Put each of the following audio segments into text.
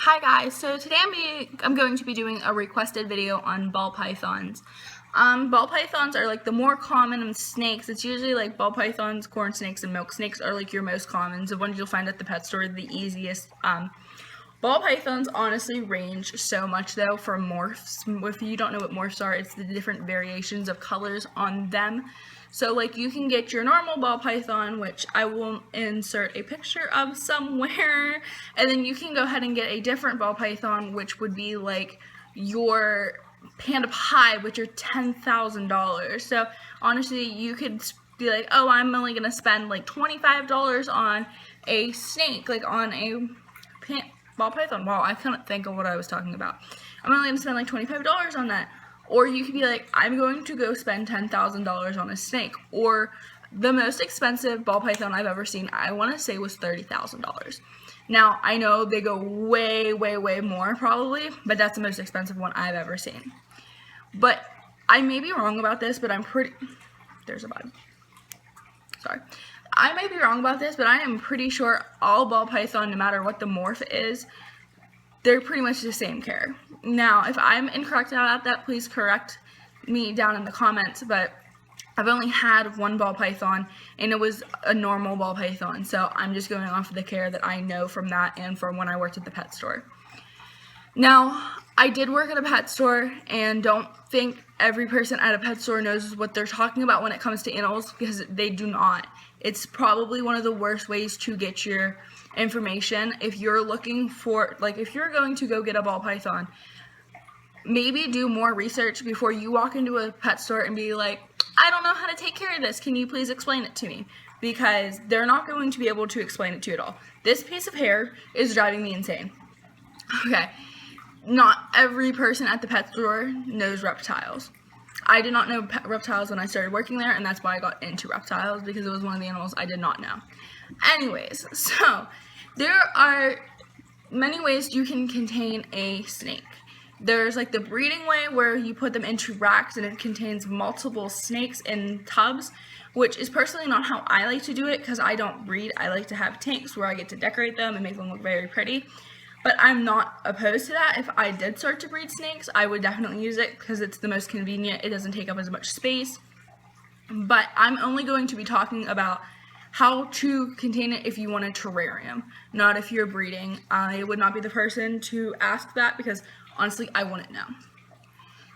Hi guys, so today I'm going to be doing a requested video on ball pythons. Ball pythons are like the more common snakes. It's usually like ball pythons, corn snakes, and milk snakes are like your most common. The ones you'll find at the pet store, the easiest. Ball pythons honestly range so much though from morphs. If you don't know what morphs are, it's the different variations of colors on them. So like you can get your normal ball python, which I will insert a picture of somewhere, and then you can go ahead and get a different ball python, which would be like your panda pie, which are $10,000. So honestly, you could be like, oh, I'm only gonna spend like $25 on a snake, like on a ball python. Wow, I couldn't think of what I was talking about. I'm only gonna spend like $25 on that. Or you could be like, I'm going to go spend $10,000 on a snake. Or the most expensive ball python I've ever seen, I want to say, was $30,000. Now, I know they go way, way, way more probably, but that's the most expensive one I've ever seen. But I may be wrong about this, but I'm pretty... There's a bug. Sorry. I may be wrong about this, but I am pretty sure all ball python, no matter what the morph is, they're pretty much the same care. Now, if I'm incorrect about that, please correct me down in the comments, but I've only had one ball python, and it was a normal ball python, so I'm just going off of the care that I know from that and from when I worked at the pet store. Now, I did work at a pet store, and don't think every person at a pet store knows what they're talking about when it comes to animals, because they do not. It's probably one of the worst ways to get your information. If you're looking for, like, if you're going to go get a ball python, maybe do more research before you walk into a pet store and be like, I don't know how to take care of this, can you please explain it to me? Because they're not going to be able to explain it to you at all. This piece of hair is driving me insane. Okay, not every person at the pet store knows reptiles. I did not know reptiles when I started working there, and that's why I got into reptiles, because it was one of the animals I did not know. Anyways, so there are many ways you can contain a snake. There's like the breeding way, where you put them into racks and it contains multiple snakes in tubs, which is personally not how I like to do it, because I don't breed. I like to have tanks where I get to decorate them and make them look very pretty. But I'm not opposed to that. If I did start to breed snakes, I would definitely use it because it's the most convenient. It doesn't take up as much space. But I'm only going to be talking about how to contain it if you want a terrarium, not if you're breeding. I would not be the person to ask that, because honestly, I wouldn't know.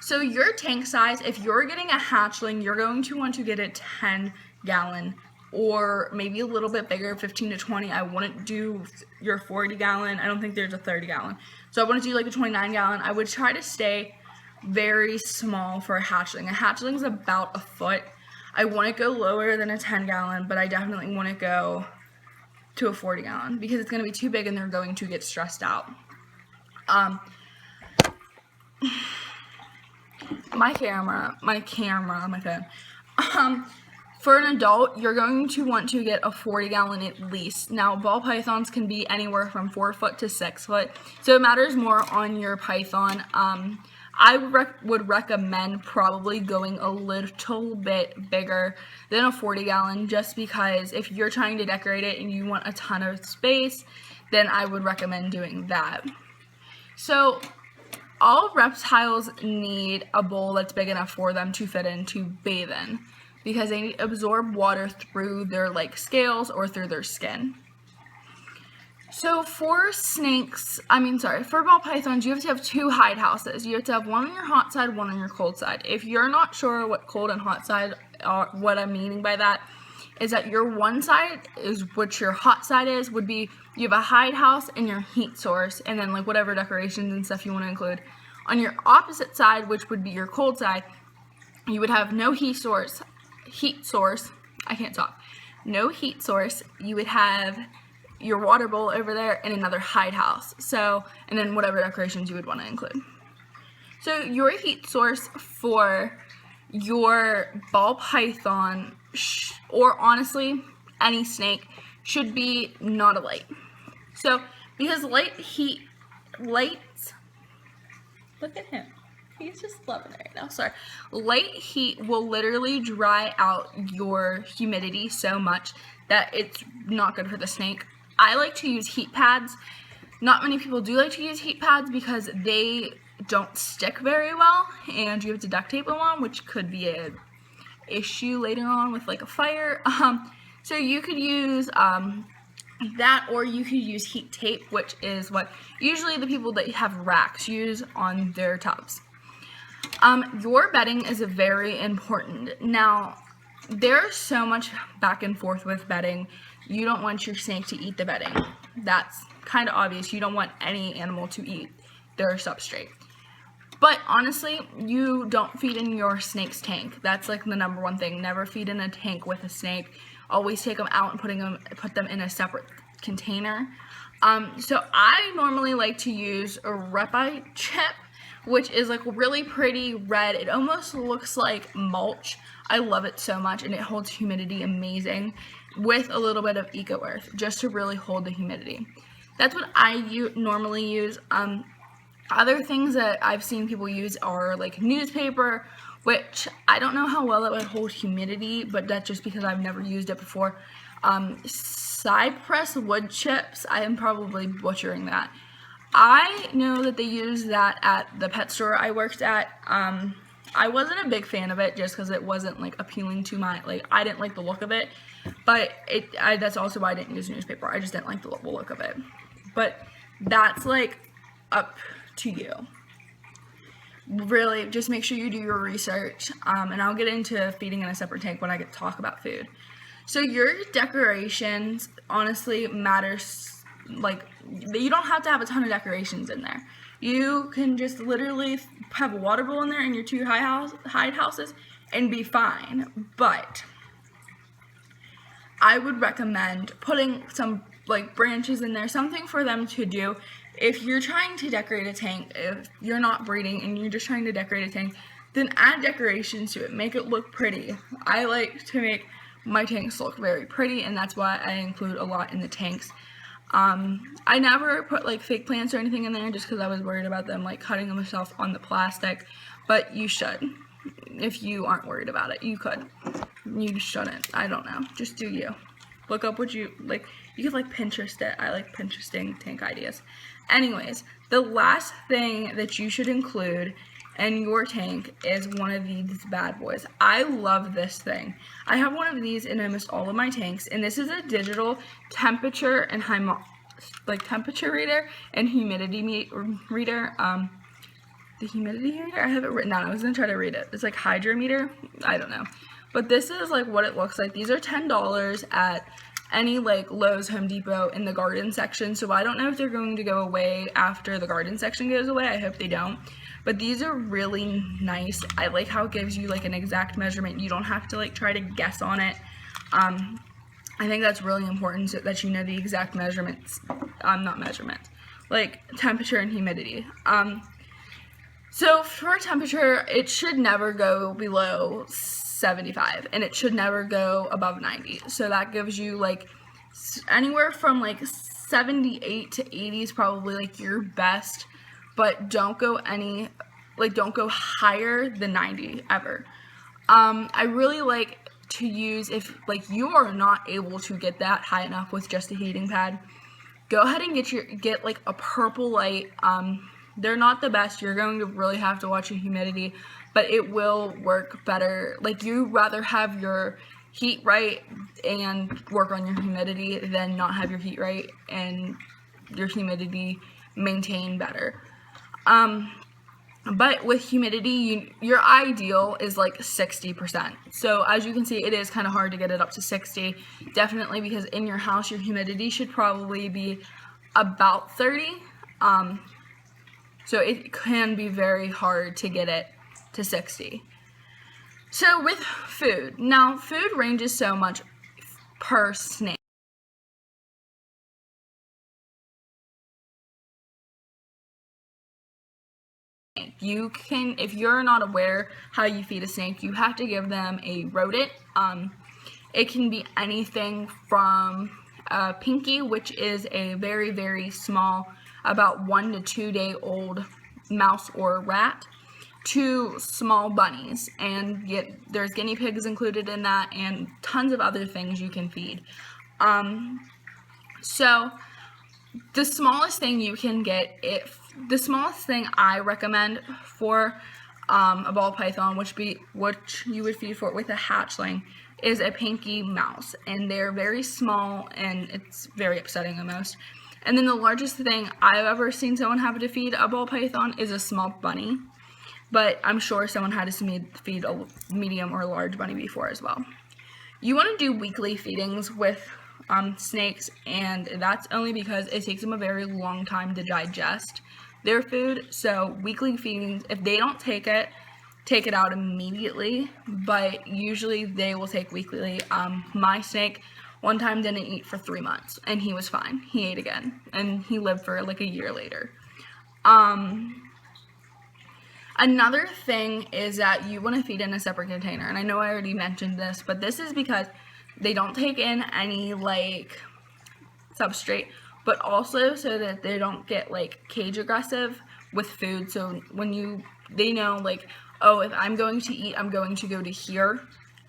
So your tank size, if you're getting a hatchling, you're going to want to get a 10-gallon or maybe a little bit bigger, 15 to 20. I wouldn't do your 40-gallon. I don't think there's a 30-gallon. So I wouldn't do like a 29-gallon. I would try to stay very small for a hatchling. A hatchling is about a foot. I want to go lower than a 10-gallon, but I definitely want to go to a 40-gallon because it's going to be too big and they're going to get stressed out. My phone. For an adult, you're going to want to get a 40-gallon at least. Now, ball pythons can be anywhere from 4 foot to 6 foot, so it matters more on your python. I would recommend probably going a little bit bigger than a 40-gallon, just because if you're trying to decorate it and you want a ton of space, then I would recommend doing that. So all reptiles need a bowl that's big enough for them to fit in to bathe in, because they absorb water through their scales or through their skin. So for ball pythons, you have to have 2 hide houses. You have to have one on your hot side, one on your cold side. If you're not sure what cold and hot side are, what I'm meaning by that is that your one side is what your hot side is, would be you have a hide house and your heat source, and then whatever decorations and stuff you want to include. On your opposite side, which would be your cold side, you would have no heat source. No heat source. You would have your water bowl over there and another hide house. And then whatever decorations you would want to include. So your heat source for your ball python, or honestly any snake, should be not a light. So because lights, look at him. He's just loving it right now. Sorry. Light heat will literally dry out your humidity so much that it's not good for the snake. I like to use heat pads. Not many people do like to use heat pads because they don't stick very well, and you have to duct tape them on, which could be a issue later on with like a fire. So you could use that, or you could use heat tape, which is what usually the people that have racks use on their tubs. Your bedding is very important. Now, there's so much back and forth with bedding. You don't want your snake to eat the bedding. That's kind of obvious. You don't want any animal to eat their substrate. But honestly, you don't feed in your snake's tank. That's like the number one thing. Never feed in a tank with a snake. Always take them out and put them in a separate container. So I normally like to use a Repi chip, which is like really pretty red. It almost looks like mulch. I love it so much, and it holds humidity amazing with a little bit of Eco Earth just to really hold the humidity. That's what I normally use. Other things that I've seen people use are like newspaper, which I don't know how well that would hold humidity, but that's just because I've never used it before. Cypress wood chips, I am probably butchering that. I know that they use that at the pet store I worked at. I wasn't a big fan of it just because it wasn't like appealing to my, like, I didn't like the look of it, but that's also why I didn't use newspaper. I just didn't like the look of it. But that's like up to you. Really, just make sure you do your research, and I'll get into feeding in a separate tank when I get to talk about food. So your decorations honestly matters. Like, you don't have to have a ton of decorations in there. You can just literally have a water bowl in there and your two hide houses and be fine. But I would recommend putting some like branches in there, something for them to do. If you're trying to decorate a tank, if you're not breeding and you're just trying to decorate a tank, then add decorations to it. Make it look pretty. I like to make my tanks look very pretty, and that's why I include a lot in the tanks. I never put like fake plants or anything in there just because I was worried about them like cutting themselves on the plastic, but you should. If you aren't worried about it, you could. You shouldn't. I don't know. Just do you. Look up what you like. You could like Pinterest it. I like Pinteresting tank ideas. Anyways, the last thing that you should include in your tank is one of these bad boys. I love this thing. I have one of these in almost all of my tanks, and this is a digital temperature and temperature reader and humidity reader. The humidity reader, I have it written down. I was gonna try to read it. It's like hydrometer. I don't know, but this is like what it looks like. These are $10 at any like Lowe's, Home Depot in the garden section. So I don't know if they're going to go away after the garden section goes away. I hope they don't. But these are really nice. I like how it gives you like an exact measurement. You don't have to like try to guess on it. I think that's really important so that you know the exact measurements. Not measurements, like temperature and humidity. So for temperature, it should never go below 75, and it should never go above 90. So that gives you like anywhere from like 78 to 80 is probably like your best, but don't go higher than 90 ever. I really like to use, if like you are not able to get that high enough with just a heating pad, go ahead and get like a purple light. They're not the best. You're going to really have to watch your humidity, but it will work better. Like, you rather have your heat right and work on your humidity than not have your heat right and your humidity maintain better. But with humidity, your ideal is like 60%. So as you can see, it is kind of hard to get it up to 60. Definitely, because in your house, your humidity should probably be about 30. So it can be very hard to get it to 60. So with food, now food ranges so much per snake. You can, if you're not aware how you feed a snake, you have to give them a rodent. It can be anything from Pinky, which is a very, very small, about 1 to 2 day old mouse or rat, to small bunnies, and there's guinea pigs included in that, and tons of other things you can feed. So the smallest thing you can get, the smallest thing I recommend for a ball python, which you would feed for with a hatchling, is a pinky mouse, and they're very small and it's very upsetting almost. And then the largest thing I've ever seen someone have to feed a ball python is a small bunny, but I'm sure someone had to feed a medium or large bunny before as well. You want to do weekly feedings with snakes, and that's only because it takes them a very long time to digest their food. So weekly feedings, if they don't take it out immediately, but usually they will take weekly. My snake one time didn't eat for 3 months and he was fine. He ate again and he lived for like a year later. Another thing is that you want to feed in a separate container, and I know I already mentioned this, but this is because they don't take in any like substrate, but also so that they don't get like cage aggressive with food. So when they know like, oh, if I'm going to eat, I'm going to go to here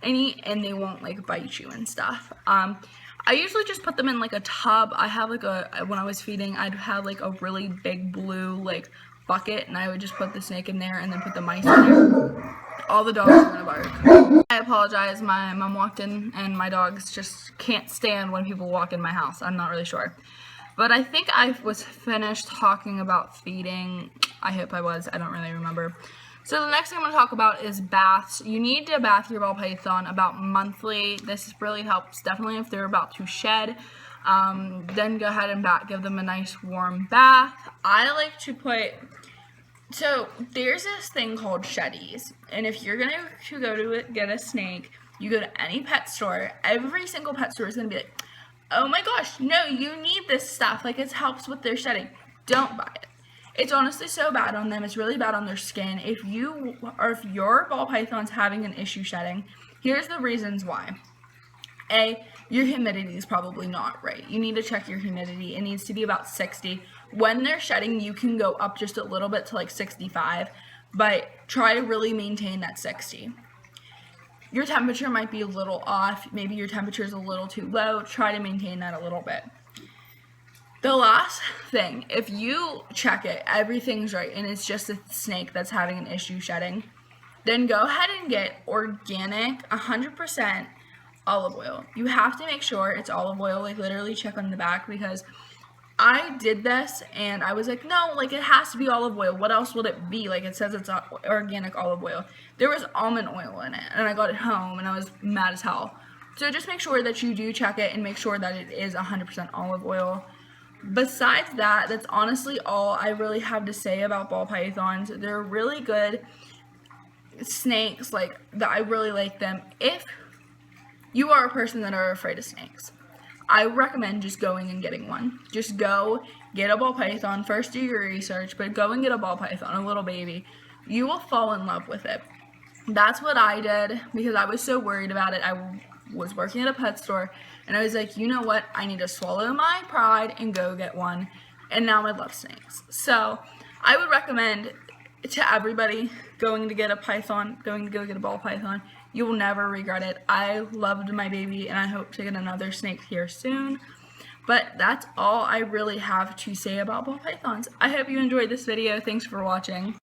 and eat, and they won't like bite you and stuff. I usually just put them in like a tub. I have like when I was feeding, I'd have like a really big blue like bucket, and I would just put the snake in there and then put the mice in there. All the dogs are gonna bark. I apologize, my mom walked in and my dogs just can't stand when people walk in my house. I'm not really sure. But I think I was finished talking about feeding. I hope I was, I don't really remember. So the next thing I'm going to talk about is baths. You need to bath your ball python about monthly. This really helps, definitely if they're about to shed. Then go ahead and give them a nice warm bath. I like to so there's this thing called sheddies. And if you're going to go to get a snake, you go to any pet store, every single pet store is going to be like, oh my gosh, no, you need this stuff. Like, it helps with their shedding. Don't buy it. It's honestly so bad on them. It's really bad on their skin. If your ball python's having an issue shedding, here's the reasons why. A, your humidity is probably not right. You need to check your humidity. It needs to be about 60. When they're shedding, you can go up just a little bit to like 65, but try to really maintain that 60. Your temperature might be a little off. Maybe your temperature is a little too low. Try to maintain that a little bit. The last thing, if you check it, everything's right, and it's just a snake that's having an issue shedding, then go ahead and get organic, 100% olive oil. You have to make sure it's olive oil, like literally check on the back, because I did this and I was like, no, like it has to be olive oil. What else would it be? Like it says it's organic olive oil. There was almond oil in it, and I got it home and I was mad as hell. So just make sure that you do check it and make sure that it is 100% olive oil. Besides that, that's honestly all I really have to say about ball pythons. They're really good snakes, like that. I really like them. If you are a person that are afraid of snakes, I recommend just going and getting one. Just go get a ball python. First do your research, but go and get a ball python, a little baby. You will fall in love with it. That's what I did because I was so worried about it. I was working at a pet store and I was like, you know what? I need to swallow my pride and go get one. And now I love snakes. So I would recommend to everybody going to get a python, going to go get a ball python. You will never regret it. I loved my baby and I hope to get another snake here soon. But that's all I really have to say about ball pythons. I hope you enjoyed this video. Thanks for watching.